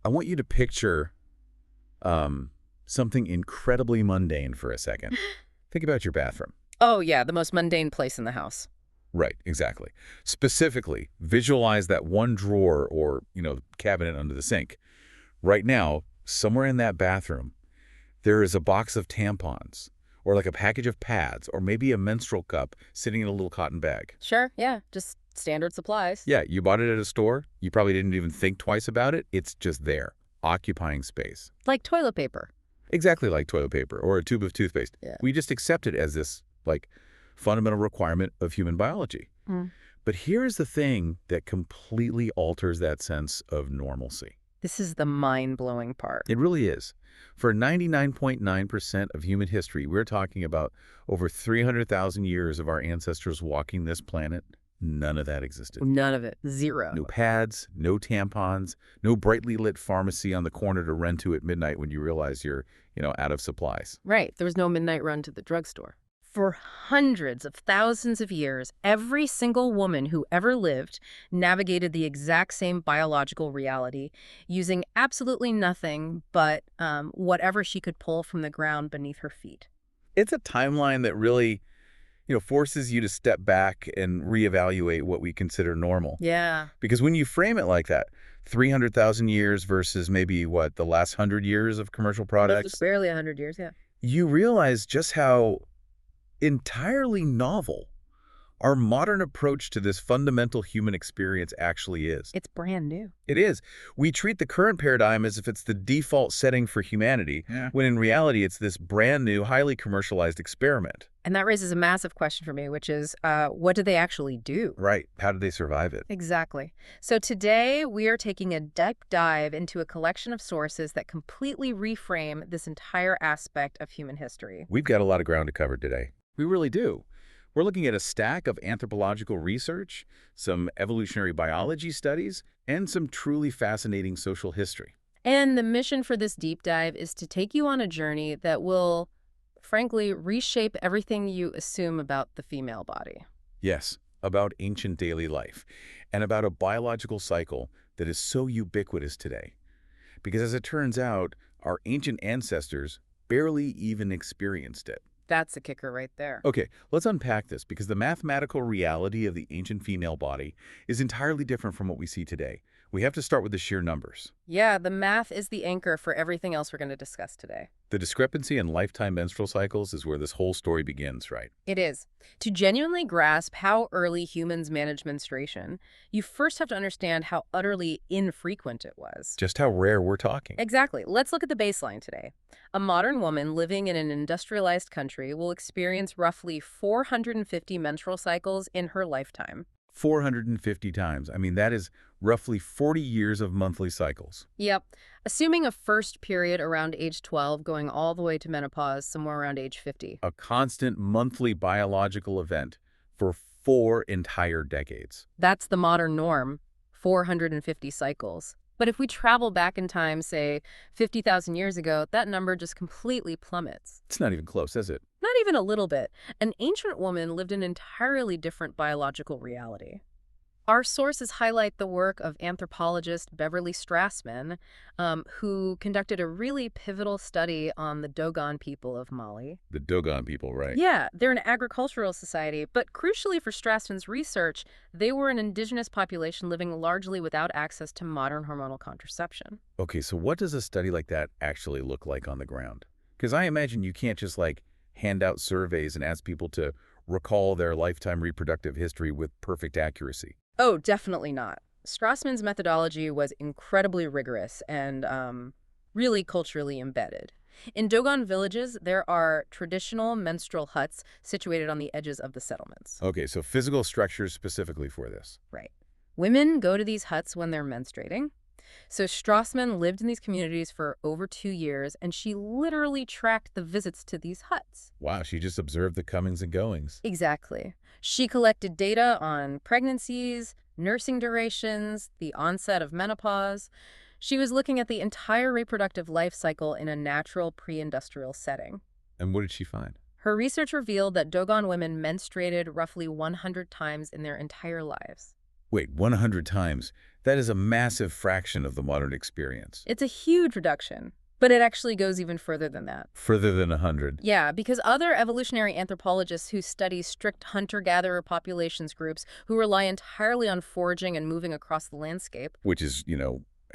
I want you to picture something incredibly mundane for a second. Think about your bathroom. Oh, yeah, the most mundane place in the house. Right, exactly. Specifically, visualize that one drawer or, cabinet under the sink. Right now, somewhere in that bathroom, there is a box of tampons, or like a package of pads, or maybe a menstrual cup sitting in a little cotton bag. Sure, yeah, just standard supplies. Yeah, you bought it at a store. You probably didn't even think twice about it. It's just there, occupying space. Like toilet paper. Exactly like toilet paper or a tube of toothpaste. Yeah. We just accept it as this, fundamental requirement of human biology. Mm. But here's the thing that completely alters that sense of normalcy. This is the mind-blowing part. It really is. For 99.9% of human history, we're talking about over 300,000 years of our ancestors walking this planet. None of that existed. None of it. Zero. No pads, no tampons, no brightly lit pharmacy on the corner to run to at midnight when you realize you're, out of supplies. Right. There was no midnight run to the drugstore. For hundreds of thousands of years, every single woman who ever lived navigated the exact same biological reality using absolutely nothing but whatever she could pull from the ground beneath her feet. It's a timeline that really, forces you to step back and reevaluate what we consider normal. Yeah. Because when you frame it like that, 300,000 years versus maybe, the last 100 years of commercial products, It's barely 100 years, yeah. you realize just how entirely novel our modern approach to this fundamental human experience actually is. It's brand new. It is. We treat the current paradigm as if it's the default setting for humanity, when in reality it's this brand new, highly commercialized experiment. And that raises a massive question for me, which is, what do they actually do? Right. How did they survive it? Exactly. So today we are taking a deep dive into a collection of sources that completely reframe this entire aspect of human history. We've got a lot of ground to cover today. We really do. We're looking at a stack of anthropological research, some evolutionary biology studies, and some truly fascinating social history. And the mission for this deep dive is to take you on a journey that will, frankly, reshape everything you assume about the female body. Yes, about ancient daily life, and about a biological cycle that is so ubiquitous today. Because as it turns out, our ancient ancestors barely even experienced it. That's a kicker right there. Okay, let's unpack this, because the mathematical reality of the ancient female body is entirely different from what we see today. We have to start with the sheer numbers. Yeah, the math is the anchor for everything else we're going to discuss today. The discrepancy in lifetime menstrual cycles is where this whole story begins, right? It is. To genuinely grasp how early humans managed menstruation, you first have to understand how utterly infrequent it was. Just how rare we're talking. Exactly. Let's look at the baseline today. A modern woman living in an industrialized country will experience roughly 450 menstrual cycles in her lifetime. 450 times. I mean, that is roughly 40 years of monthly cycles. Yep. Assuming a first period around age 12 going all the way to menopause somewhere around age 50. A constant monthly biological event for 4 entire decades. That's the modern norm, 450 cycles. But if we travel back in time, say, 50,000 years ago, that number just completely plummets. It's not even close, is it? Not even a little bit. An ancient woman lived an entirely different biological reality. Our sources highlight the work of anthropologist Beverly Strassman, who conducted a really pivotal study on the Dogon people of Mali. The Dogon people, right? Yeah, they're an agricultural society, but crucially for Strassman's research, they were an indigenous population living largely without access to modern hormonal contraception. Okay, so what does a study like that actually look like on the ground? Because I imagine you can't just, hand out surveys and ask people to recall their lifetime reproductive history with perfect accuracy. Oh, definitely not. Strassman's methodology was incredibly rigorous and really culturally embedded. In Dogon villages, there are traditional menstrual huts situated on the edges of the settlements. Okay, so physical structures specifically for this. Right. Women go to these huts when they're menstruating. So Strassman lived in these communities for over 2 years, and she literally tracked the visits to these huts. Wow, she just observed the comings and goings. Exactly. She collected data on pregnancies, nursing durations, the onset of menopause. She was looking at the entire reproductive life cycle in a natural pre-industrial setting. And what did she find? Her research revealed that Dogon women menstruated roughly 100 times in their entire lives. Wait, 100 times? That is a massive fraction of the modern experience. It's a huge reduction, but it actually goes even further than that. Further than 100. Yeah, because other evolutionary anthropologists who study strict hunter-gatherer populations groups who rely entirely on foraging and moving across the landscape. Which is,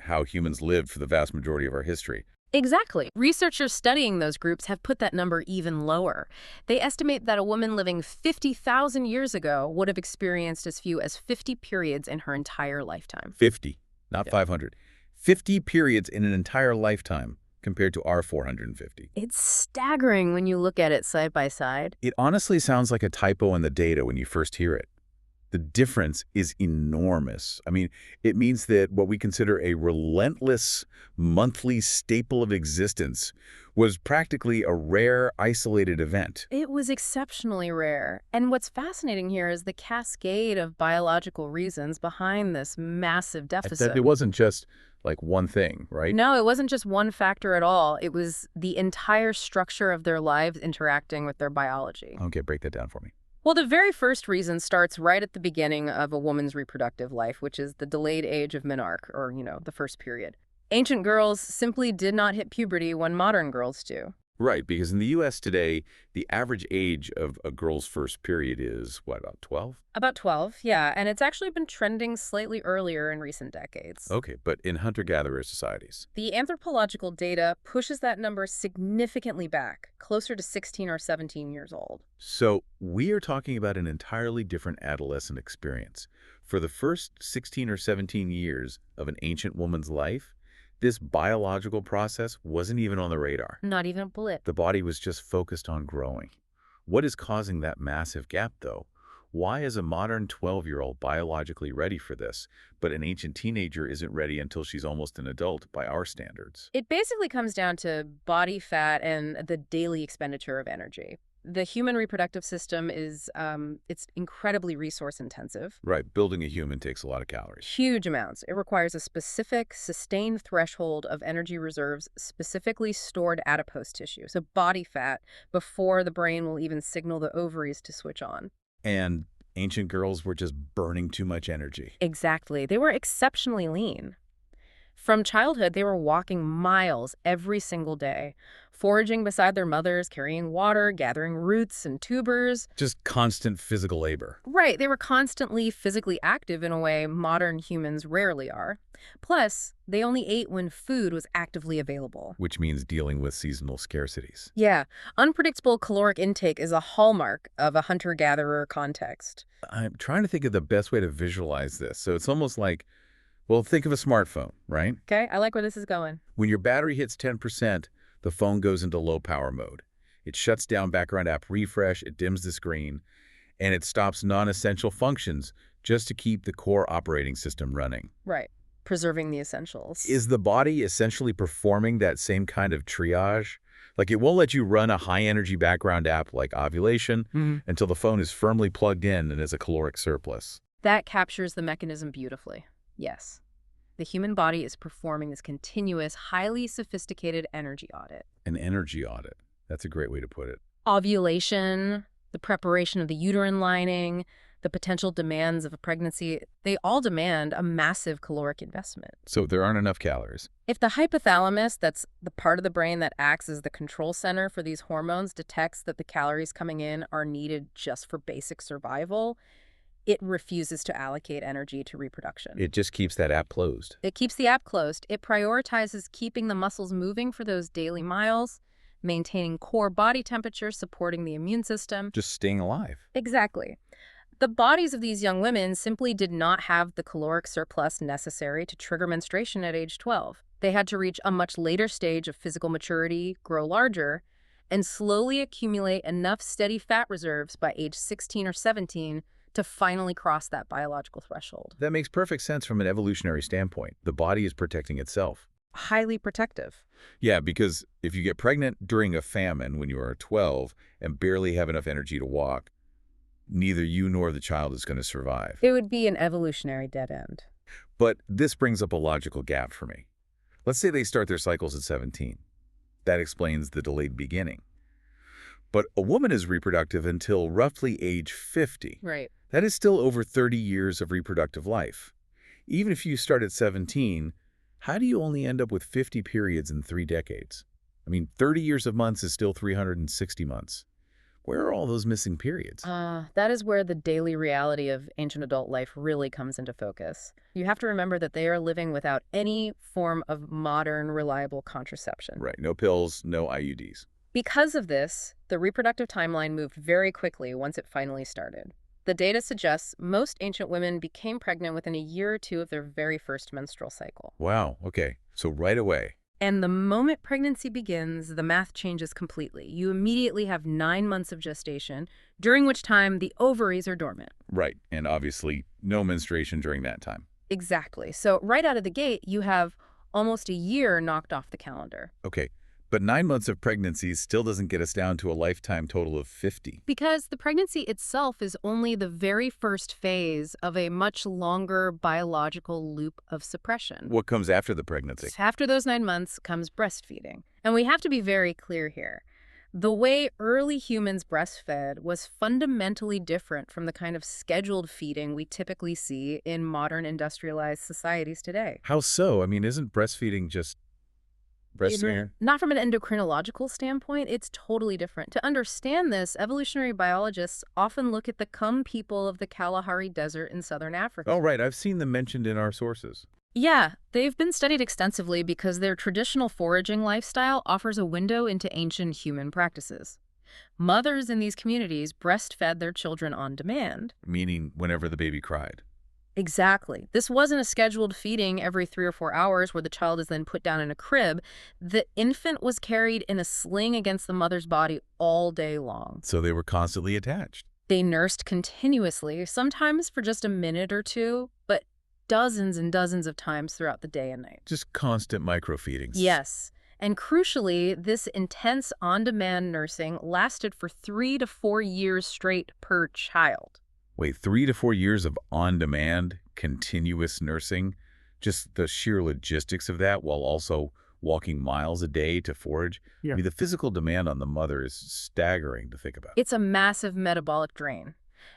how humans lived for the vast majority of our history. Exactly. Researchers studying those groups have put that number even lower. They estimate that a woman living 50,000 years ago would have experienced as few as 50 periods in her entire lifetime. 50, not Yeah. 500. 50 periods in an entire lifetime compared to our 450. It's staggering when you look at it side by side. It honestly sounds like a typo in the data when you first hear it. The difference is enormous. I mean, it means that what we consider a relentless monthly staple of existence was practically a rare, isolated event. It was exceptionally rare. And what's fascinating here is the cascade of biological reasons behind this massive deficit. That it wasn't just like one thing, right? No, it wasn't just one factor at all. It was the entire structure of their lives interacting with their biology. Okay, break that down for me. Well, the very first reason starts right at the beginning of a woman's reproductive life, which is the delayed age of menarche, or, the first period. Ancient girls simply did not hit puberty when modern girls do. Right, because in the U.S. today, the average age of a girl's first period is, what, about 12? About 12, yeah, and it's actually been trending slightly earlier in recent decades. Okay, but in hunter-gatherer societies. The anthropological data pushes that number significantly back, closer to 16 or 17 years old. So we are talking about an entirely different adolescent experience. For the first 16 or 17 years of an ancient woman's life, this biological process wasn't even on the radar. Not even a blip. The body was just focused on growing. What is causing that massive gap, though? Why is a modern 12-year-old biologically ready for this, but an ancient teenager isn't ready until she's almost an adult by our standards? It basically comes down to body fat and the daily expenditure of energy. The human reproductive system is it's incredibly resource intensive. Right, building a human takes a lot of calories. Huge amounts. It requires a specific, sustained threshold of energy reserves, specifically stored adipose tissue, so body fat, before the brain will even signal the ovaries to switch on. And ancient girls were just burning too much energy. Exactly. They were exceptionally lean. From childhood, they were walking miles every single day, foraging beside their mothers, carrying water, gathering roots and tubers. Just constant physical labor. Right, they were constantly physically active in a way modern humans rarely are. Plus, they only ate when food was actively available. Which means dealing with seasonal scarcities. Yeah, unpredictable caloric intake is a hallmark of a hunter-gatherer context. I'm trying to think of the best way to visualize this. So it's almost like, well, think of a smartphone, right? Okay, I like where this is going. When your battery hits 10%, the phone goes into low power mode. It shuts down background app refresh, it dims the screen, and it stops non-essential functions just to keep the core operating system running. Right, preserving the essentials. Is the body essentially performing that same kind of triage? Like, it won't let you run a high-energy background app like ovulation until the phone is firmly plugged in and is a caloric surplus. That captures the mechanism beautifully. Yes. The human body is performing this continuous, highly sophisticated energy audit. An energy audit. That's a great way to put it. Ovulation, the preparation of the uterine lining, the potential demands of a pregnancy, they all demand a massive caloric investment. So there aren't enough calories. If the hypothalamus, that's the part of the brain that acts as the control center for these hormones, detects that the calories coming in are needed just for basic survival, it refuses to allocate energy to reproduction. It just keeps that app closed. It keeps the app closed. It prioritizes keeping the muscles moving for those daily miles, maintaining core body temperature, supporting the immune system. Just staying alive. Exactly. The bodies of these young women simply did not have the caloric surplus necessary to trigger menstruation at age 12. They had to reach a much later stage of physical maturity, grow larger, and slowly accumulate enough steady fat reserves by age 16 or 17 to finally cross that biological threshold. That makes perfect sense from an evolutionary standpoint. The body is protecting itself. Highly protective. Yeah, because if you get pregnant during a famine when you are 12 and barely have enough energy to walk, neither you nor the child is going to survive. It would be an evolutionary dead end. But this brings up a logical gap for me. Let's say they start their cycles at 17. That explains the delayed beginning. But a woman is reproductive until roughly age 50. Right. That is still over 30 years of reproductive life. Even if you start at 17, how do you only end up with 50 periods in 3 decades? I mean, 30 years of months is still 360 months. Where are all those missing periods? That is where the daily reality of ancient adult life really comes into focus. You have to remember that they are living without any form of modern, reliable contraception. Right, no pills, no IUDs. Because of this, the reproductive timeline moved very quickly once it finally started. The data suggests most ancient women became pregnant within a year or two of their very first menstrual cycle. Wow, okay, so right away. And the moment pregnancy begins, the math changes completely. You immediately have 9 months of gestation, during which time the ovaries are dormant. Right, and obviously no menstruation during that time. Exactly. So right out of the gate, you have almost a year knocked off the calendar. Okay, but 9 months of pregnancy still doesn't get us down to a lifetime total of 50. Because the pregnancy itself is only the very first phase of a much longer biological loop of suppression. What comes after the pregnancy? After those 9 months comes breastfeeding. And we have to be very clear here. The way early humans breastfed was fundamentally different from the kind of scheduled feeding we typically see in modern industrialized societies today. How so? I mean, isn't breastfeeding just breastfeeding? Not from an endocrinological standpoint, it's totally different. To understand this, evolutionary biologists often look at the Kum people of the Kalahari Desert in southern Africa. Oh, right, I've seen them mentioned in our sources. Yeah, they've been studied extensively because their traditional foraging lifestyle offers a window into ancient human practices. Mothers in these communities breastfed their children on demand. Meaning whenever the baby cried. Exactly. This wasn't a scheduled feeding every 3 or 4 hours where the child is then put down in a crib. The infant was carried in a sling against the mother's body all day long. So they were constantly attached. They nursed continuously, sometimes for just a minute or two, but dozens and dozens of times throughout the day and night. Just constant microfeedings. Yes. And crucially, this intense on-demand nursing lasted for 3 to 4 years straight per child. Wait, 3 to 4 years of on-demand, continuous nursing? Just the sheer logistics of that while also walking miles a day to forage? Yeah. I mean, the physical demand on the mother is staggering to think about. It's a massive metabolic drain,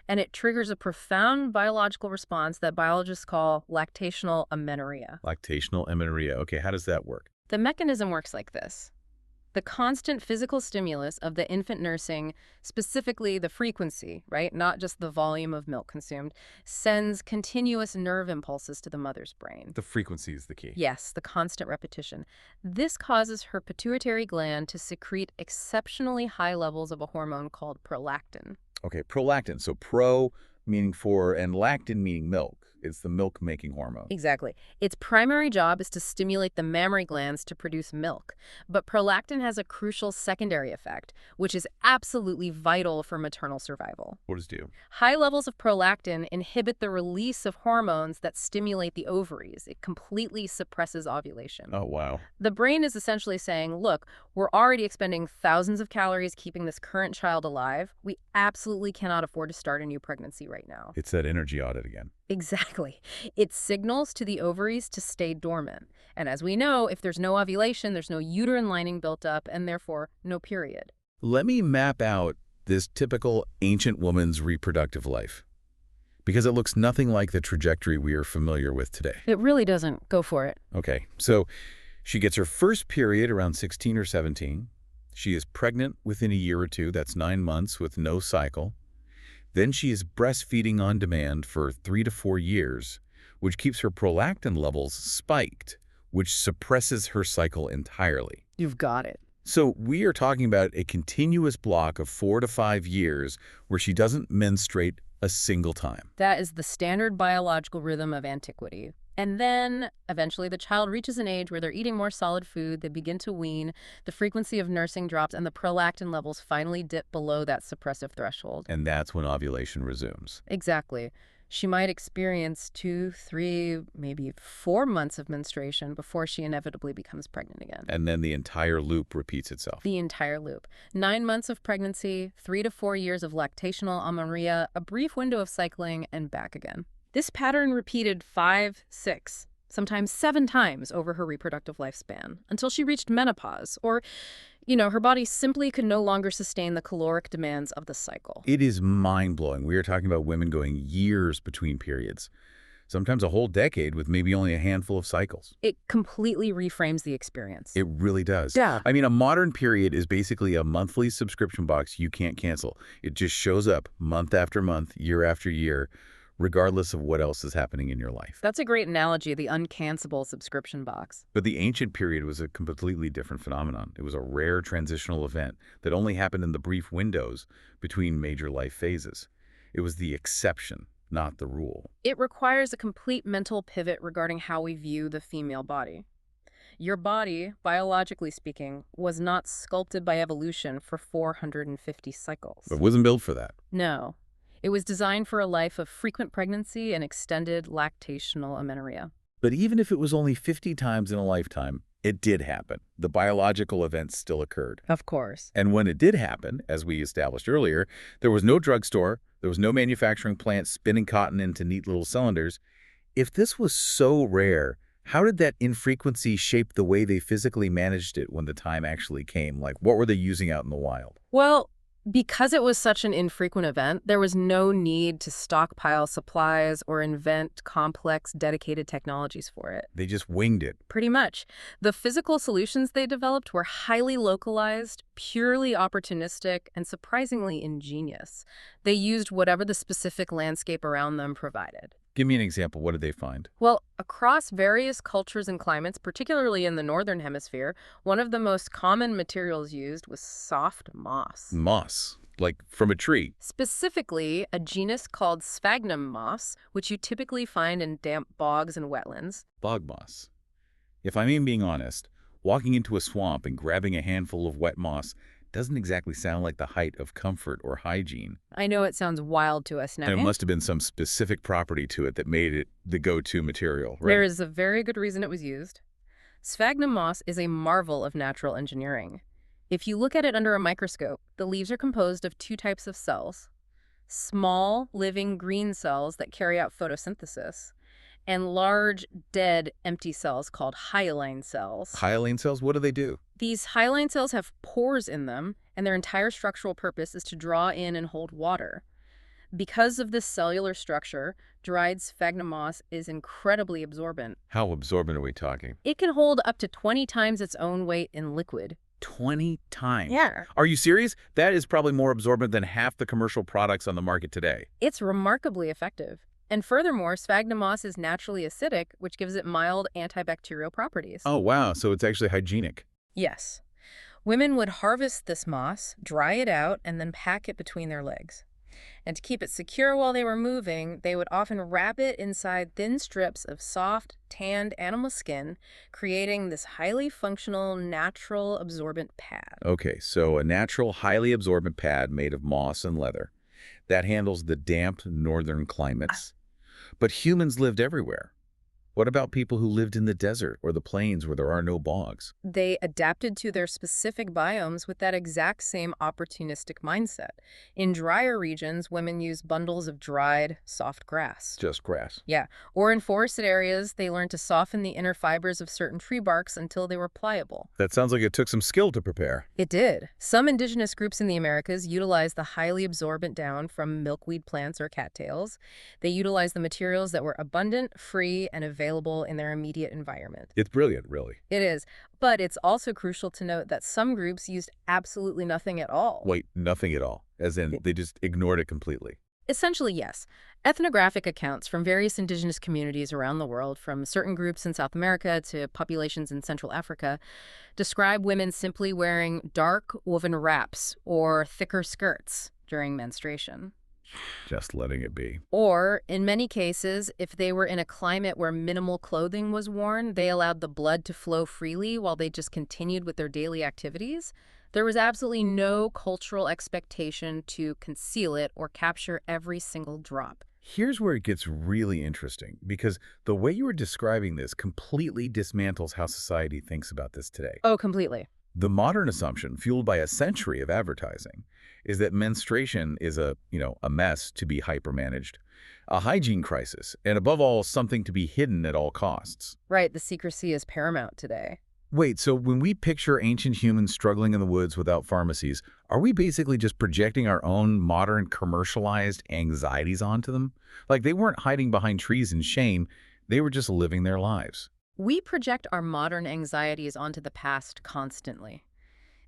and it triggers a profound biological response that biologists call lactational amenorrhea. Lactational amenorrhea. Okay, how does that work? The mechanism works like this. The constant physical stimulus of the infant nursing, specifically the frequency, right, not just the volume of milk consumed, sends continuous nerve impulses to the mother's brain. The frequency is the key. Yes, the constant repetition. This causes her pituitary gland to secrete exceptionally high levels of a hormone called prolactin. Okay, prolactin. So pro meaning for and lactin meaning milk. It's the milk-making hormone. Exactly. Its primary job is to stimulate the mammary glands to produce milk. But prolactin has a crucial secondary effect, which is absolutely vital for maternal survival. What does it do? High levels of prolactin inhibit the release of hormones that stimulate the ovaries. It completely suppresses ovulation. Oh, wow. The brain is essentially saying, look, we're already expending thousands of calories keeping this current child alive. We absolutely cannot afford to start a new pregnancy right now. It's that energy audit again. Exactly. It signals to the ovaries to stay dormant. And as we know, if there's no ovulation, there's no uterine lining built up, and therefore no period. Let me map out this typical ancient woman's reproductive life, because it looks nothing like the trajectory we are familiar with today. It really doesn't. Go for it. Okay, so she gets her first period around 16 or 17. She is pregnant within a year or two. That's 9 months with no cycle. Then she is breastfeeding on demand for 3 to 4 years, which keeps her prolactin levels spiked, which suppresses her cycle entirely. You've got it. So we are talking about a continuous block of 4 to 5 years where she doesn't menstruate a single time. That is the standard biological rhythm of antiquity. And then, eventually, the child reaches an age where they're eating more solid food, they begin to wean, the frequency of nursing drops, and the prolactin levels finally dip below that suppressive threshold. And that's when ovulation resumes. Exactly. She might experience 2, 3, maybe 4 months of menstruation before she inevitably becomes pregnant again. And then the entire loop repeats itself. The entire loop. 9 months of pregnancy, 3 to 4 years of lactational amenorrhea, a brief window of cycling, and back again. This pattern repeated 5, 6, sometimes 7 times over her reproductive lifespan, until she reached menopause, or, her body simply could no longer sustain the caloric demands of the cycle. It is mind-blowing. We are talking about women going years between periods. sometimes a whole decade with maybe only a handful of cycles. It completely reframes the experience. It really does. Yeah. I mean, a modern period is basically a monthly subscription box you can't cancel. It just shows up month after month, year after year, regardless of what else is happening in your life. That's a great analogy, the uncancelable subscription box. But the ancient period was a completely different phenomenon. It was a rare transitional event that only happened in the brief windows between major life phases. It was the exception, not the rule. It requires a complete mental pivot regarding how we view the female body. Your body, biologically speaking, was not sculpted by evolution for 450 cycles. It wasn't built for that. No. It was designed for a life of frequent pregnancy and extended lactational amenorrhea. But even if it was only 50 times in a lifetime, it did happen. The biological event still occurred. Of course. And when it did happen, as we established earlier, there was no drugstore, there was no manufacturing plant spinning cotton into neat little cylinders. If this was so rare, how did that infrequency shape the way they physically managed it when the time actually came? Like, what were they using out in the wild? Well, because it was such an infrequent event, there was no need to stockpile supplies or invent complex, dedicated technologies for it. They just winged it. Pretty much. The physical solutions they developed were highly localized, purely opportunistic, and surprisingly ingenious. They used whatever the specific landscape around them provided. Give me an example. What did they find? Well, across various cultures and climates, particularly in the northern hemisphere, one of the most common materials used was soft moss. Moss, like from a tree. Specifically, a genus called sphagnum moss, which you typically find in damp bogs and wetlands. Bog moss. If I'm even being honest, walking into a swamp and grabbing a handful of wet moss doesn't exactly sound like the height of comfort or hygiene. I know it sounds wild to us now. And it must have been some specific property to it that made it the go-to material, right? There is a very good reason it was used. Sphagnum moss is a marvel of natural engineering. If you look at it under a microscope, the leaves are composed of two types of cells: small, living green cells that carry out photosynthesis, and large, dead, empty cells called hyaline cells. Hyaline cells, what do they do? These hyaline cells have pores in them, and their entire structural purpose is to draw in and hold water. Because of this cellular structure, dried sphagnum moss is incredibly absorbent. How absorbent are we talking? It can hold up to 20 times its own weight in liquid. 20 times? Yeah. Are you serious? That is probably more absorbent than half the commercial products on the market today. It's remarkably effective. And furthermore, sphagnum moss is naturally acidic, which gives it mild antibacterial properties. Oh, wow. So it's actually hygienic. Yes. Women would harvest this moss, dry it out, and then pack it between their legs. And to keep it secure while they were moving, they would often wrap it inside thin strips of soft, tanned animal skin, creating this highly functional, natural absorbent pad. Okay, so a natural, highly absorbent pad made of moss and leather. That handles the damp northern climates. But humans lived everywhere. What about people who lived in the desert or the plains where there are no bogs? They adapted to their specific biomes with that exact same opportunistic mindset. In drier regions, women used bundles of dried, soft grass. Just grass. Yeah. Or in forested areas, they learned to soften the inner fibers of certain tree barks until they were pliable. That sounds like it took some skill to prepare. It did. Some indigenous groups in the Americas utilized the highly absorbent down from milkweed plants or cattails. They utilized the materials that were abundant, free, and available in their immediate environment. It's brilliant, really. It is. But it's also crucial to note that some groups used absolutely nothing at all. Wait, nothing at all? As in, they just ignored it completely? Essentially, yes. Ethnographic accounts from various indigenous communities around the world, from certain groups in South America to populations in Central Africa, describe women simply wearing dark woven wraps or thicker skirts during menstruation. Just letting it be. Or, in many cases, if they were in a climate where minimal clothing was worn, they allowed the blood to flow freely while they just continued with their daily activities. There was absolutely no cultural expectation to conceal it or capture every single drop. Here's where it gets really interesting, because the way you were describing this completely dismantles how society thinks about this today. Oh, completely. The modern assumption, fueled by a century of advertising, is that menstruation is a mess to be hypermanaged, a hygiene crisis, and above all, something to be hidden at all costs. Right, the secrecy is paramount today. Wait, so when we picture ancient humans struggling in the woods without pharmacies, are we basically just projecting our own modern commercialized anxieties onto them? Like they weren't hiding behind trees in shame, they were just living their lives. We project our modern anxieties onto the past constantly.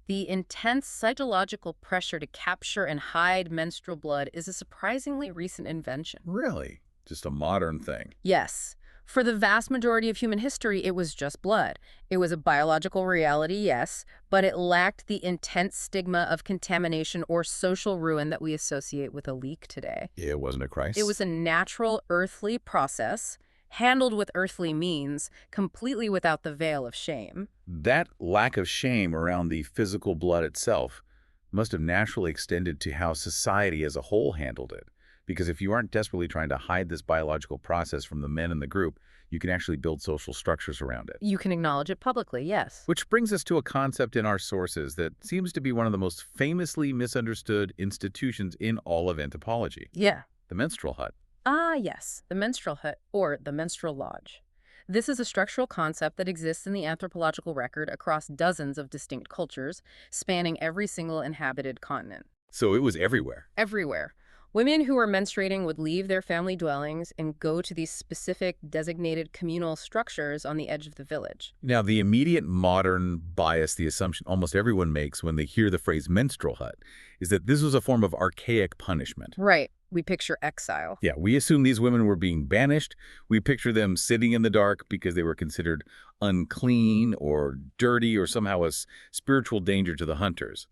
The intense psychological pressure to capture and hide menstrual blood is a surprisingly recent invention. Really? Just a modern thing. Yes, for the vast majority of human history, it was just blood. It was a biological reality, yes, but it lacked the intense stigma of contamination or social ruin that we associate with a leak today. It wasn't a It crisis. was a natural, earthly process, handled with earthly means, completely without the veil of shame. That lack of shame around the physical blood itself must have naturally extended to how society as a whole handled it. Because if you aren't desperately trying to hide this biological process from the men in the group, you can actually build social structures around it. You can acknowledge it publicly, yes. Which brings us to a concept in our sources that seems to be one of the most famously misunderstood institutions in all of anthropology, Yeah. the menstrual hut. Ah, yes, the menstrual hut, or the menstrual lodge. This is a structural concept that exists in the anthropological record across dozens of distinct cultures, spanning every single inhabited continent. So it was everywhere. Everywhere. Women who were menstruating would leave their family dwellings and go to these specific designated communal structures on the edge of the village. Now, the immediate modern bias, the assumption almost everyone makes when they hear the phrase menstrual hut, is that this was a form of archaic punishment. Right. We picture exile. Yeah, we assume these women were being banished. We picture them sitting in the dark because they were considered unclean or dirty or somehow a spiritual danger to the hunters.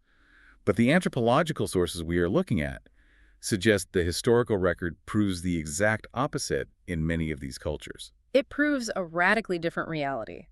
But the anthropological sources we are looking at suggest the historical record proves the exact opposite in many of these cultures. It proves a radically different reality.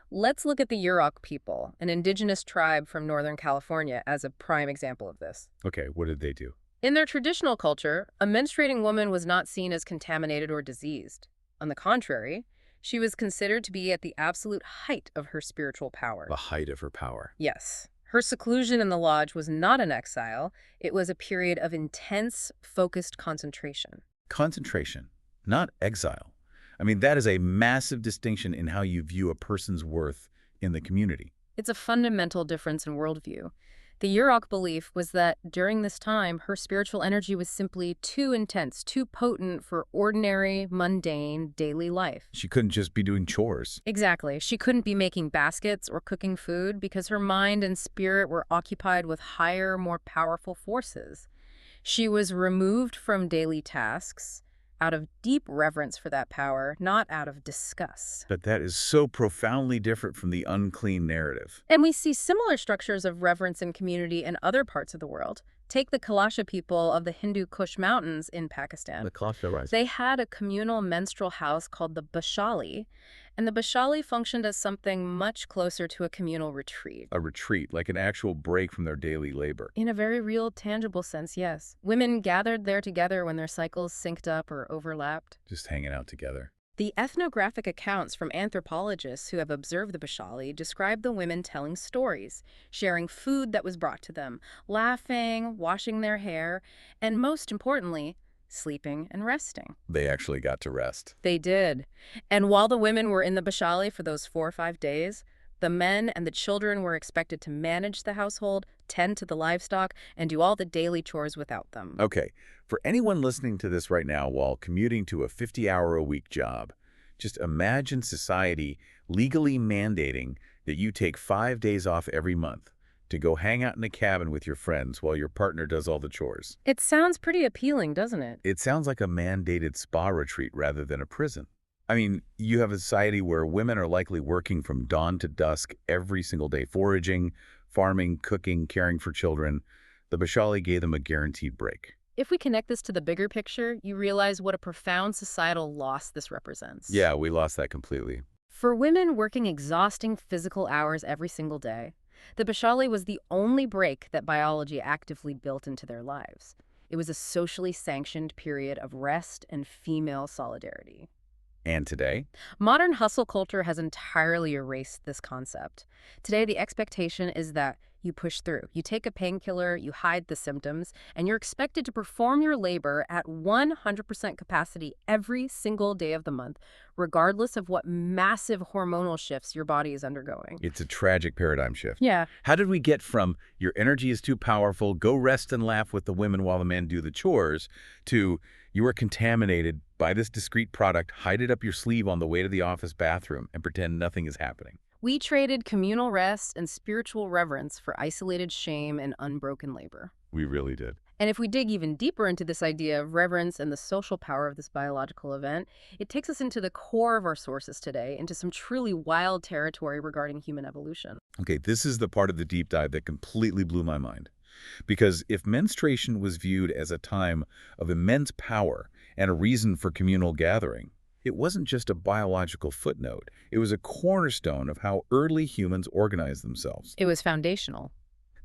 Let's look at the Yurok people, an indigenous tribe from Northern California, as a prime example of this. Okay, what did they do? In their traditional culture, a menstruating woman was not seen as contaminated or diseased. On the contrary, she was considered to be at the absolute height of her spiritual power. The height of her power. Yes. Her seclusion in the lodge was not an exile. It was a period of intense, focused concentration. Concentration, not exile. I mean, that is a massive distinction in how you view a person's worth in the community. It's a fundamental difference in worldview. The Yurok belief was that during this time, her spiritual energy was simply too intense, too potent for ordinary, mundane, daily life. She couldn't just be doing chores. Exactly. She couldn't be making baskets or cooking food because her mind and spirit were occupied with higher, more powerful forces. She was removed from daily tasks out of deep reverence for that power, not out of disgust. But that is so profoundly different from the unclean narrative. And we see similar structures of reverence and community in other parts of the world. Take the Kalasha people of the Hindu Kush Mountains in Pakistan. The Kalasha rising. They had a communal menstrual house called the Bashali, and the Bashali functioned as something much closer to a communal retreat. A retreat, like an actual break from their daily labor. In a very real, tangible sense, yes. Women gathered there together when their cycles synced up or overlapped. Just hanging out together. The ethnographic accounts from anthropologists who have observed the Bashali describe the women telling stories, sharing food that was brought to them, laughing, washing their hair, and most importantly, sleeping and resting. They actually got to rest. They did. And while the women were in the Bashali for those 4 or 5 days, the men and the children were expected to manage the household, tend to the livestock, and do all the daily chores without them. Okay, for anyone listening to this right now while commuting to a 50-hour-a-week job, just imagine society legally mandating that you take 5 days off every month to go hang out in a cabin with your friends while your partner does all the chores. It sounds pretty appealing, doesn't it? It sounds like a mandated spa retreat rather than a prison. I mean, you have a society where women are likely working from dawn to dusk every single day, foraging, farming, cooking, caring for children. The Bashali gave them a guaranteed break. If we connect this to the bigger picture, you realize what a profound societal loss this represents. Yeah, we lost that completely. For women working exhausting physical hours every single day, the Bashali was the only break that biology actively built into their lives. It was a socially sanctioned period of rest and female solidarity. And today? Modern hustle culture has entirely erased this concept. Today, the expectation is that You push through. You take a painkiller, you hide the symptoms, and you're expected to perform your labor at 100% capacity every single day of the month, regardless of what massive hormonal shifts your body is undergoing. It's a tragic paradigm shift. Yeah. How did we get from your energy is too powerful, go rest and laugh with the women while the men do the chores, to you are contaminated by this discrete product, hide it up your sleeve on the way to the office bathroom, and pretend nothing is happening? We traded communal rest and spiritual reverence for isolated shame and unbroken labor. We really did. And if we dig even deeper into this idea of reverence and the social power of this biological event, it takes us into the core of our sources today, into some truly wild territory regarding human evolution. Okay, this is the part of the deep dive that completely blew my mind. Because if menstruation was viewed as a time of immense power and a reason for communal gathering, it wasn't just a biological footnote. It was a cornerstone of how early humans organized themselves. It was foundational.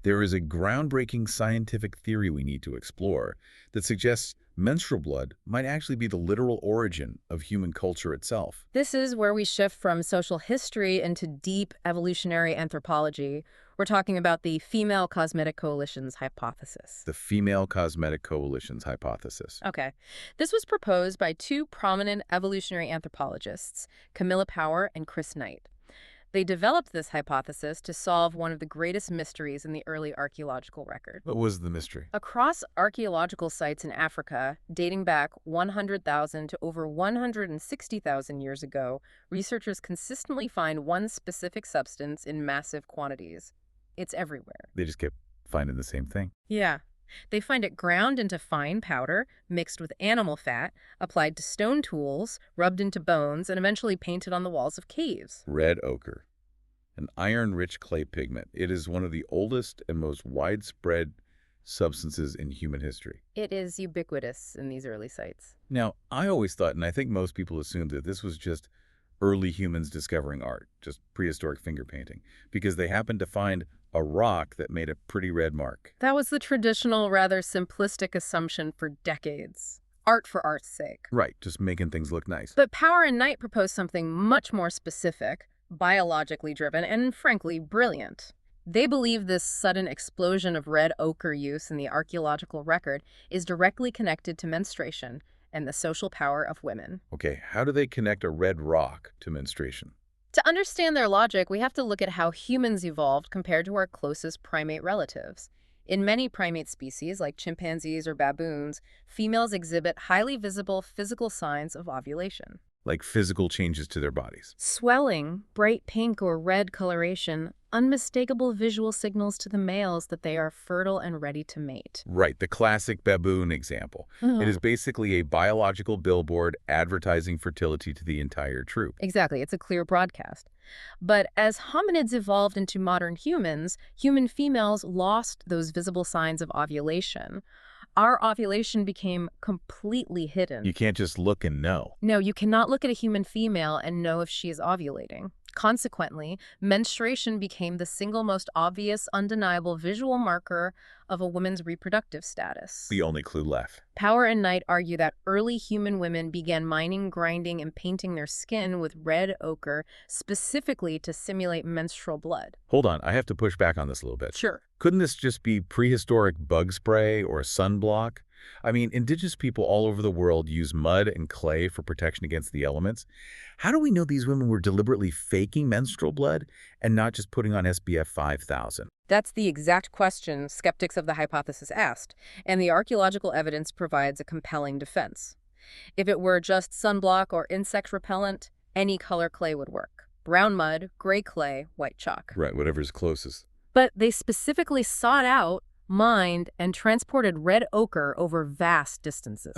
There is a groundbreaking scientific theory we need to explore that suggests menstrual blood might actually be the literal origin of human culture itself. This is where we shift from social history into deep evolutionary anthropology. We're talking about the female cosmetic coalition's hypothesis. The female cosmetic coalition's hypothesis. Okay. This was proposed by two prominent evolutionary anthropologists, Camilla Power and Chris Knight. They developed this hypothesis to solve one of the greatest mysteries in the early archaeological record. What was the mystery? Across archaeological sites in Africa, dating back 100,000 to over 160,000 years ago, researchers consistently find one specific substance in massive quantities. It's everywhere. They just kept finding the same thing. Yeah. They find it ground into fine powder, mixed with animal fat, applied to stone tools, rubbed into bones, and eventually painted on the walls of caves. Red ochre, an iron-rich clay pigment. It is one of the oldest and most widespread substances in human history. It is ubiquitous in these early sites. Now, I always thought, and I think most people assumed, that this was just early humans discovering art, just prehistoric finger painting, because they happened to find a rock that made a pretty red mark. That was the traditional, rather simplistic assumption for decades. Art for art's sake. Right, just making things look nice. But Power and Knight proposed something much more specific, biologically driven, and frankly, brilliant. They believe this sudden explosion of red ochre use in the archaeological record is directly connected to menstruation and the social power of women. Okay, how do they connect a red rock to menstruation? To understand their logic, we have to look at how humans evolved compared to our closest primate relatives. In many primate species, like chimpanzees or baboons, females exhibit highly visible physical signs of ovulation. Like physical changes to their bodies. Swelling, bright pink or red coloration, unmistakable visual signals to the males that they are fertile and ready to mate. Right, the classic baboon example. It is basically a biological billboard advertising fertility to the entire troop. Exactly, it's a clear broadcast. But as hominids evolved into modern humans, human females lost those visible signs of ovulation. Our ovulation became completely hidden. You can't just look and know. No, you cannot look at a human female and know if she is ovulating. Consequently, menstruation became the single most obvious, undeniable visual marker of a woman's reproductive status. The only clue left. Power and Knight argue that early human women began mining, grinding, and painting their skin with red ochre specifically to simulate menstrual blood. Hold on, I have to push back on this a little bit. Sure. Couldn't this just be prehistoric bug spray or sunblock? I mean, indigenous people all over the world use mud and clay for protection against the elements. How do we know these women were deliberately faking menstrual blood and not just putting on SPF 5000? That's the exact question skeptics of the hypothesis asked, and the archaeological evidence provides a compelling defense. If it were just sunblock or insect repellent, any color clay would work. Brown mud, gray clay, white chalk. Right, whatever's closest. But they specifically sought out, mined, and transported red ochre over vast distances.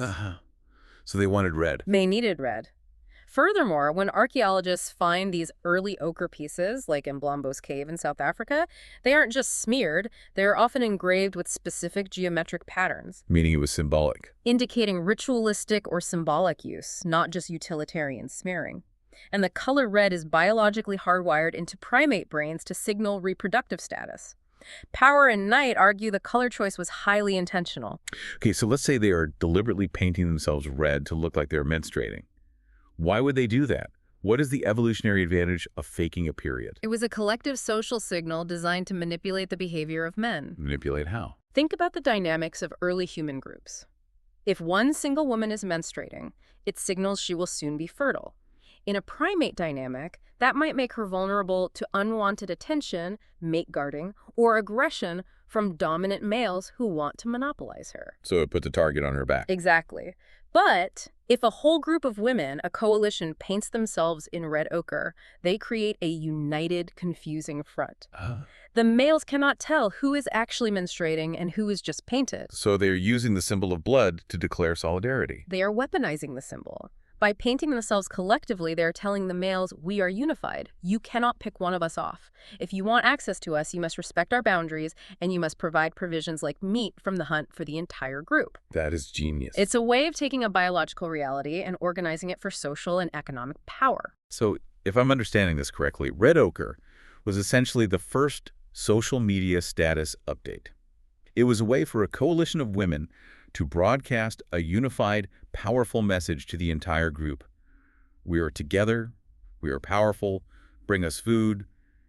So they wanted red. They needed red. Furthermore, when archaeologists find these early ochre pieces, like in Blombo's cave in South Africa, they aren't just smeared, they're often engraved with specific geometric patterns. Meaning it was symbolic. Indicating ritualistic or symbolic use, not just utilitarian smearing. And the color red is biologically hardwired into primate brains to signal reproductive status. Power and Knight argue the color choice was highly intentional. Okay, so let's say they are deliberately painting themselves red to look like they're menstruating. Why would they do that? What is the evolutionary advantage of faking a period? It was a collective social signal designed to manipulate the behavior of men. Manipulate how? Think about the dynamics of early human groups. If one single woman is menstruating, it signals she will soon be fertile. In a primate dynamic, that might make her vulnerable to unwanted attention, mate guarding, or aggression from dominant males who want to monopolize her. So it puts a target on her back. Exactly. But if a whole group of women, a coalition, paints themselves in red ochre, they create a united, confusing front. The males cannot tell who is actually menstruating and who is just painted. So they're using the symbol of blood to declare solidarity. They are weaponizing the symbol. By painting themselves collectively, they're telling the males, we are unified. You cannot pick one of us off. If you want access to us, you must respect our boundaries, and you must provide provisions like meat from the hunt for the entire group. That is genius. It's a way of taking a biological reality and organizing it for social and economic power. So if I'm understanding this correctly, red ochre was essentially the first social media status update. It was a way for a coalition of women to broadcast a unified, powerful message to the entire group. We are together, we are powerful, bring us food,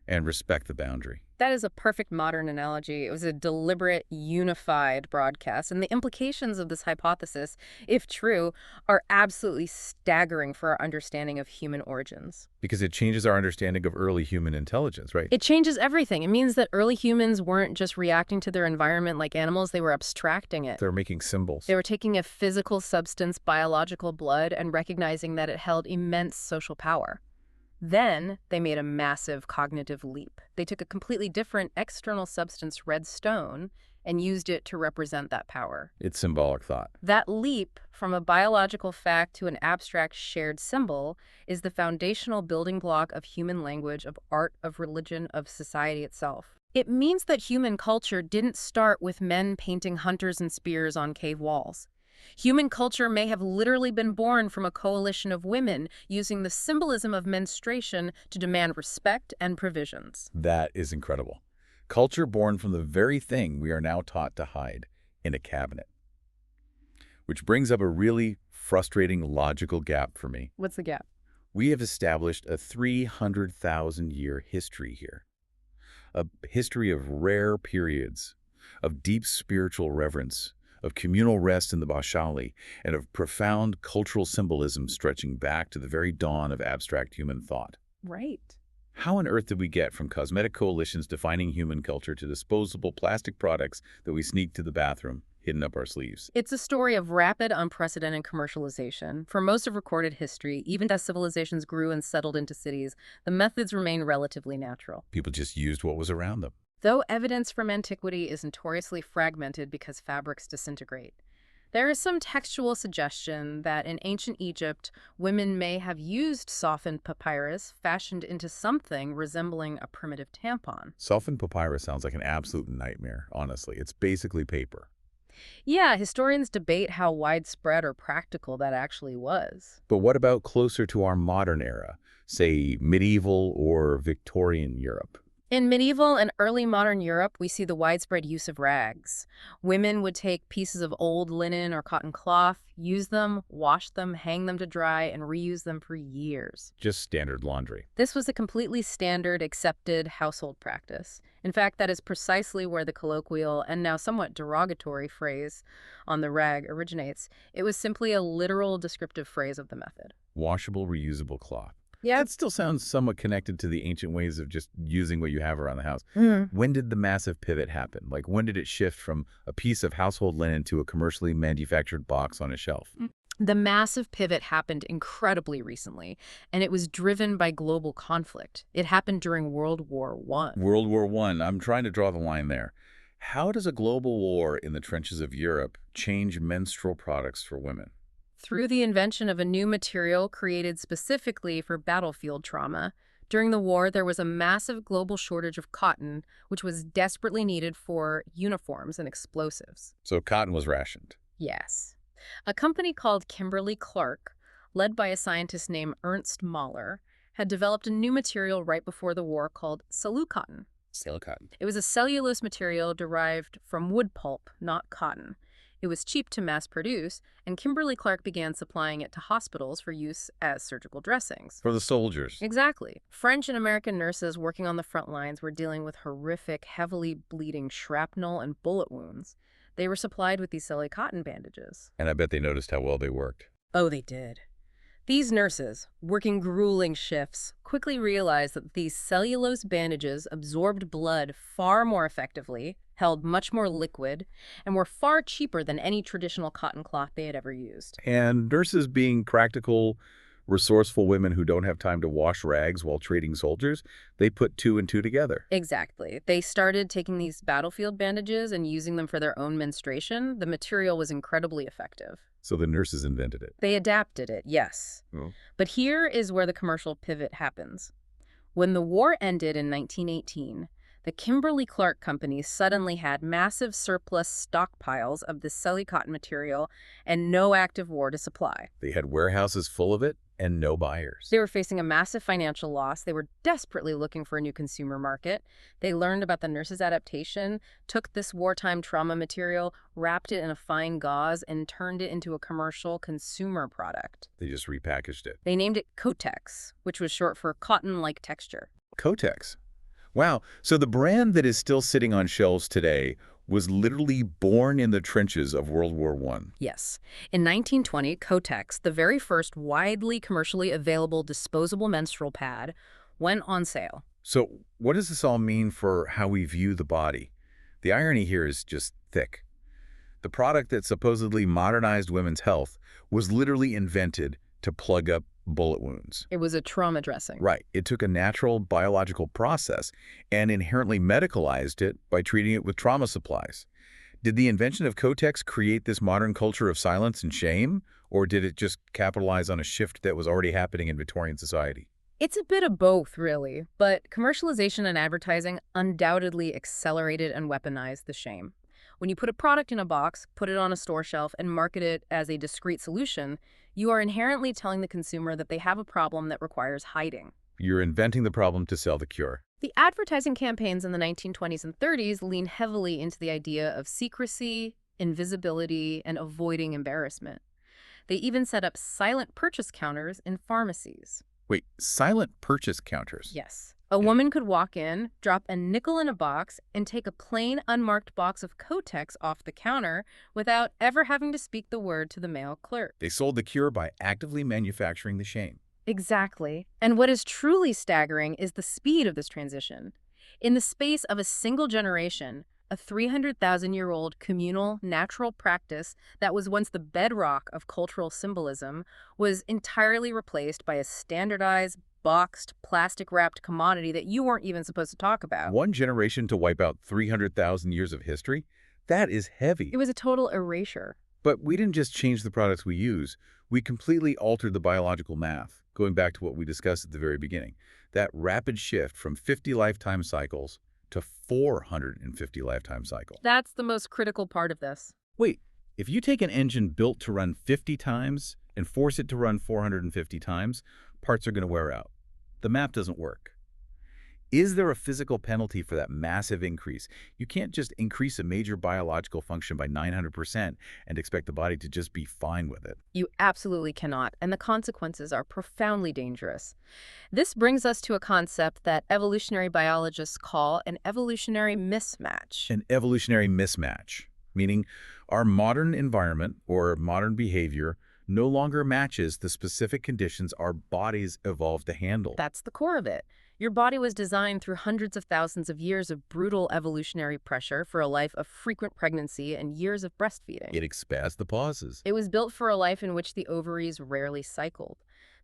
and respect the boundary. That is a perfect modern analogy. It was a deliberate, unified broadcast, and the implications of this hypothesis, if true, are absolutely staggering for our understanding of human origins. Because it changes our understanding of early human intelligence, right? It changes everything. It means that early humans weren't just reacting to their environment like animals, they were abstracting it. They're making symbols. They were taking a physical substance, biological blood, and recognizing that it held immense social power. Then they made a massive cognitive leap. They took a completely different external substance, red stone, and used it to represent that power. It's symbolic thought. That leap from a biological fact to an abstract shared symbol is the foundational building block of human language, of art, of religion, of society itself. It means that human culture didn't start with men painting hunters and spears on cave walls. Human culture may have literally been born from a coalition of women using the symbolism of menstruation to demand respect and provisions. That is incredible. Culture born from the very thing we are now taught to hide in a cabinet. Which brings up a really frustrating logical gap for me. What's the gap? We have established a 300,000-year history here. A history of rare periods, of deep spiritual reverence, of communal rest in the Bashali, and of profound cultural symbolism stretching back to the very dawn of abstract human thought. Right. How on earth did we get from cosmetic coalitions defining human culture to disposable plastic products that we sneak to the bathroom, hidden up our sleeves? It's a story of rapid, unprecedented commercialization. For most of recorded history, even as civilizations grew and settled into cities, the methods remained relatively natural. People just used what was around them. Though evidence from antiquity is notoriously fragmented because fabrics disintegrate, there is some textual suggestion that in ancient Egypt, women may have used softened papyrus fashioned into something resembling a primitive tampon. Softened papyrus sounds like an absolute nightmare, honestly. It's basically paper. Yeah, historians debate how widespread or practical that actually was. But what about closer to our modern era, say medieval or Victorian Europe? In medieval and early modern Europe, we see the widespread use of rags. Women would take pieces of old linen or cotton cloth, use them, wash them, hang them to dry, and reuse them for years. Just standard laundry. This was a completely standard, accepted household practice. In fact, that is precisely where the colloquial and now somewhat derogatory phrase on the rag originates. It was simply a literal descriptive phrase of the method. Washable, reusable cloth. Yeah. That still sounds somewhat connected to the ancient ways of just using what you have around the house. When did the massive pivot happen? Like, when did it shift from a piece of household linen to a commercially manufactured box on a shelf? The massive pivot happened incredibly recently, and it was driven by global conflict. It happened during World War I. World War I. I'm trying to draw the line there. How does a global war in the trenches of Europe change menstrual products for women? Through the invention of a new material created specifically for battlefield trauma. During the war, there was a massive global shortage of cotton, which was desperately needed for uniforms and explosives. So cotton was rationed. Yes. A company called Kimberly-Clark, led by a scientist named Ernst Mahler, had developed a new material right before the war called cellucotton. Silicone. It was a cellulose material derived from wood pulp, not cotton. It was cheap to mass produce, and Kimberly-Clark began supplying it to hospitals for use as surgical dressings. For the soldiers. Exactly. French and American nurses working on the front lines were dealing with horrific, heavily bleeding shrapnel and bullet wounds. They were supplied with these silly cotton bandages. And I bet they noticed how well they worked. Oh, they did. These nurses, working grueling shifts, quickly realized that these cellulose bandages absorbed blood far more effectively, held much more liquid, and were far cheaper than any traditional cotton cloth they had ever used. And nurses, being practical, resourceful women who don't have time to wash rags while treating soldiers, they put two and two together. Exactly. They started taking these battlefield bandages and using them for their own menstruation. The material was incredibly effective. So the nurses invented it. They adapted it, yes. Oh. But here is where the commercial pivot happens. When the war ended in 1918, the Kimberly-Clark Company suddenly had massive surplus stockpiles of this silly cotton material and no active war to supply. They had warehouses full of it and no buyers. They were facing a massive financial loss. They were desperately looking for a new consumer market. They learned about the nurses' adaptation, took this wartime trauma material, wrapped it in a fine gauze, and turned it into a commercial consumer product. They just repackaged it. They named it Kotex, which was short for cotton-like texture. Kotex. Wow. So the brand that is still sitting on shelves today was literally born in the trenches of World War I. Yes. In 1920, Kotex, the very first widely commercially available disposable menstrual pad, went on sale. So what does this all mean for how we view the body? The irony here is just thick. The product that supposedly modernized women's health was literally invented to plug up bullet wounds. It was a trauma dressing. Right. It took a natural biological process and inherently medicalized it by treating it with trauma supplies. Did the invention of Kotex create this modern culture of silence and shame, or did it just capitalize on a shift that was already happening in Victorian society? It's a bit of both, really, but commercialization and advertising undoubtedly accelerated and weaponized the shame. When you put a product in a box, put it on a store shelf, and market it as a discrete solution, you are inherently telling the consumer that they have a problem that requires hiding. You're inventing the problem to sell the cure. The advertising campaigns in the 1920s and 30s leaned heavily into the idea of secrecy, invisibility, and avoiding embarrassment. They even set up silent purchase counters in pharmacies. Wait, silent purchase counters? Yes. A woman could walk in, drop a nickel in a box, and take a plain, unmarked box of Kotex off the counter without ever having to speak the word to the male clerk. They sold the cure by actively manufacturing the shame. Exactly. And what is truly staggering is the speed of this transition. In the space of a single generation, a 300,000-year-old communal, natural practice that was once the bedrock of cultural symbolism was entirely replaced by a standardized, boxed, plastic-wrapped commodity that you weren't even supposed to talk about. One generation to wipe out 300,000 years of history? That is heavy. It was a total erasure. But we didn't just change the products we use. We completely altered the biological math, going back to what we discussed at the very beginning. That rapid shift from 50 lifetime cycles to 450 lifetime cycles. That's the most critical part of this. Wait, if you take an engine built to run 50 times and force it to run 450 times, parts are going to wear out. The math doesn't work. Is there a physical penalty for that massive increase? You can't just increase a major biological function by 900% and expect the body to just be fine with it. You absolutely cannot, and the consequences are profoundly dangerous. This brings us to a concept that evolutionary biologists call an evolutionary mismatch. An evolutionary mismatch, meaning our modern environment or modern behavior no longer matches the specific conditions our bodies evolved to handle. That's the core of it. Your body was designed through hundreds of thousands of years of brutal evolutionary pressure for a life of frequent pregnancy and years of breastfeeding. It expands the pauses. It was built for a life in which the ovaries rarely cycled.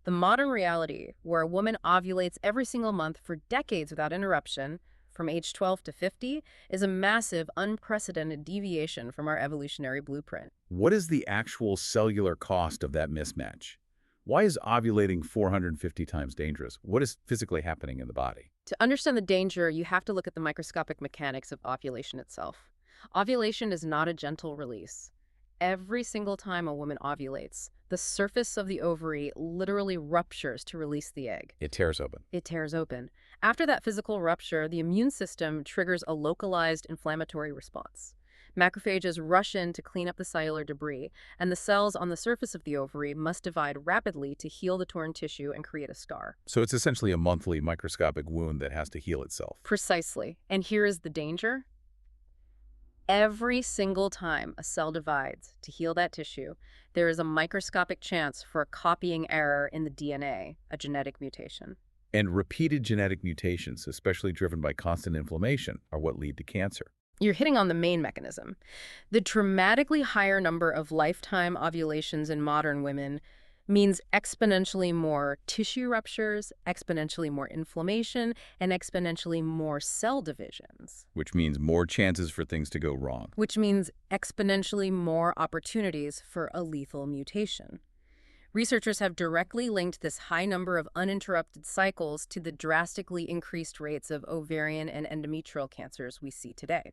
The modern reality, where a woman ovulates every single month for decades without interruption, from age 12 to 50, is a massive, unprecedented deviation from our evolutionary blueprint. What is the actual cellular cost of that mismatch? Why is ovulating 450 times dangerous? What is physically happening in the body? To understand the danger, you have to look at the microscopic mechanics of ovulation itself. Ovulation is not a gentle release. Every single time a woman ovulates, the surface of the ovary literally ruptures to release the egg. It tears open. It tears open. After that physical rupture, the immune system triggers a localized inflammatory response. Macrophages rush in to clean up the cellular debris, and the cells on the surface of the ovary must divide rapidly to heal the torn tissue and create a scar. So it's essentially a monthly microscopic wound that has to heal itself. Precisely. And here is the danger. Every single time a cell divides to heal that tissue, there is a microscopic chance for a copying error in the DNA, a genetic mutation. And repeated genetic mutations, especially driven by constant inflammation, are what lead to cancer. You're hitting on the main mechanism. The dramatically higher number of lifetime ovulations in modern women means exponentially more tissue ruptures, exponentially more inflammation, and exponentially more cell divisions. Which means more chances for things to go wrong. Which means exponentially more opportunities for a lethal mutation. Researchers have directly linked this high number of uninterrupted cycles to the drastically increased rates of ovarian and endometrial cancers we see today.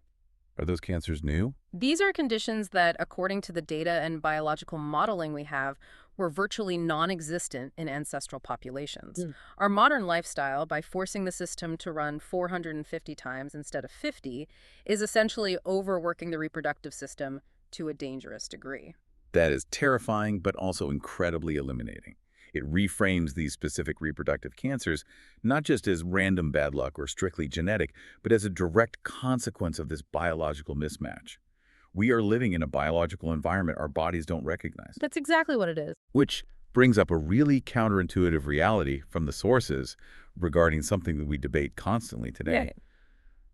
Are those cancers new? These are conditions that, according to the data and biological modeling we have, were virtually non-existent in ancestral populations. Our modern lifestyle, by forcing the system to run 450 times instead of 50, is essentially overworking the reproductive system to a dangerous degree. That is terrifying, but also incredibly eliminating. It reframes these specific reproductive cancers not just as random bad luck or strictly genetic, but as a direct consequence of this biological mismatch. We are living in a biological environment our bodies don't recognize. That's exactly what it is. Which brings up a really counterintuitive reality from the sources regarding something that we debate constantly today. Yeah.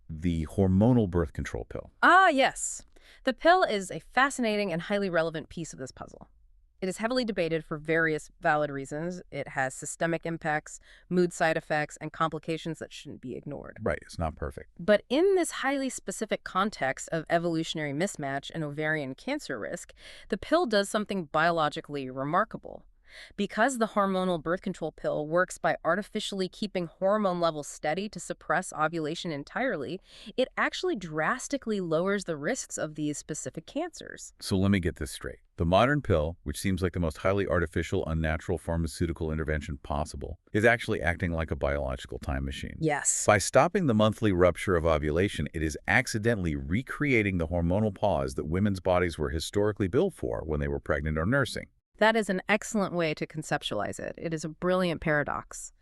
The hormonal birth control pill. Ah, yes. The pill is a fascinating and highly relevant piece of this puzzle. It is heavily debated for various valid reasons. It has systemic impacts, mood side effects, and complications that shouldn't be ignored. Right, it's not perfect. But in this highly specific context of evolutionary mismatch and ovarian cancer risk, the pill does something biologically remarkable. Because the hormonal birth control pill works by artificially keeping hormone levels steady to suppress ovulation entirely, it actually drastically lowers the risks of these specific cancers. So let me get this straight. The modern pill, which seems like the most highly artificial, unnatural pharmaceutical intervention possible, is actually acting like a biological time machine. Yes. By stopping the monthly rupture of ovulation, it is accidentally recreating the hormonal pause that women's bodies were historically built for when they were pregnant or nursing. That is an excellent way to conceptualize it. It is a brilliant paradox.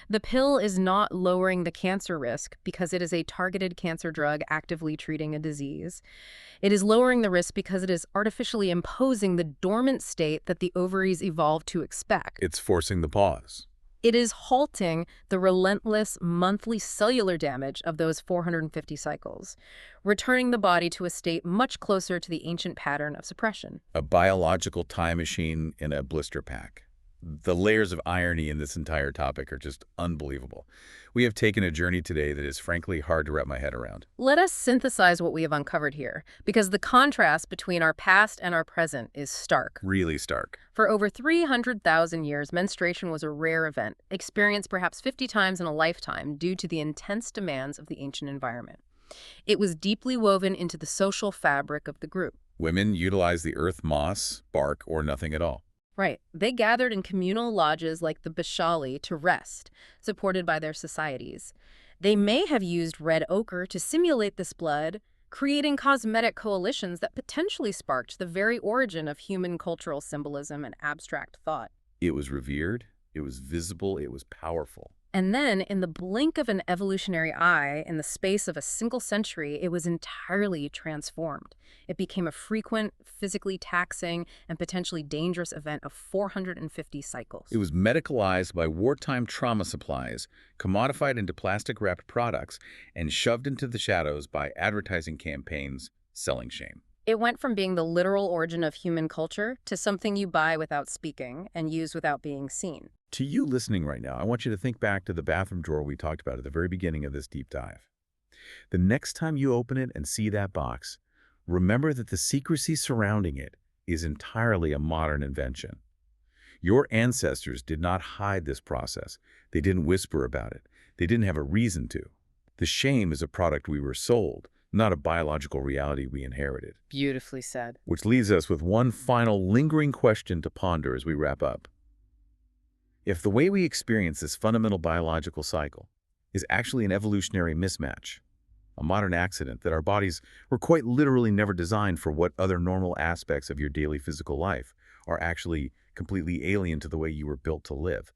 The pill is not lowering the cancer risk because it is a targeted cancer drug actively treating a disease. It is lowering the risk because it is artificially imposing the dormant state that the ovaries evolved to expect. It's forcing the pause. It is halting the relentless monthly cellular damage of those 450 cycles, returning the body to a state much closer to the ancient pattern of suppression. A biological time machine in a blister pack. The layers of irony in this entire topic are just unbelievable. We have taken a journey today that is frankly hard to wrap my head around. Let us synthesize what we have uncovered here, because the contrast between our past and our present is stark. Really stark. For over 300,000 years, menstruation was a rare event, experienced perhaps 50 times in a lifetime due to the intense demands of the ancient environment. It was deeply woven into the social fabric of the group. Women utilized the earth moss, bark, or nothing at all. Right. They gathered in communal lodges like the Bashali to rest, supported by their societies. They may have used red ochre to simulate this blood, creating cosmetic coalitions that potentially sparked the very origin of human cultural symbolism and abstract thought. It was revered, it was visible, it was powerful. And then, in the blink of an evolutionary eye, in the space of a single century, it was entirely transformed. It became a frequent, physically taxing, and potentially dangerous event of 450 cycles. It was medicalized by wartime trauma supplies, commodified into plastic-wrapped products, and shoved into the shadows by advertising campaigns selling shame. It went from being the literal origin of human culture to something you buy without speaking and use without being seen. To you listening right now, I want you to think back to the bathroom drawer we talked about at the very beginning of this deep dive. The next time you open it and see that box, remember that the secrecy surrounding it is entirely a modern invention. Your ancestors did not hide this process. They didn't whisper about it. They didn't have a reason to. The shame is a product we were sold, not a biological reality we inherited. Beautifully said. Which leaves us with one final lingering question to ponder as we wrap up. If the way we experience this fundamental biological cycle is actually an evolutionary mismatch, a modern accident that our bodies were quite literally never designed for what other normal aspects of your daily physical life are actually completely alien to the way you were built to live.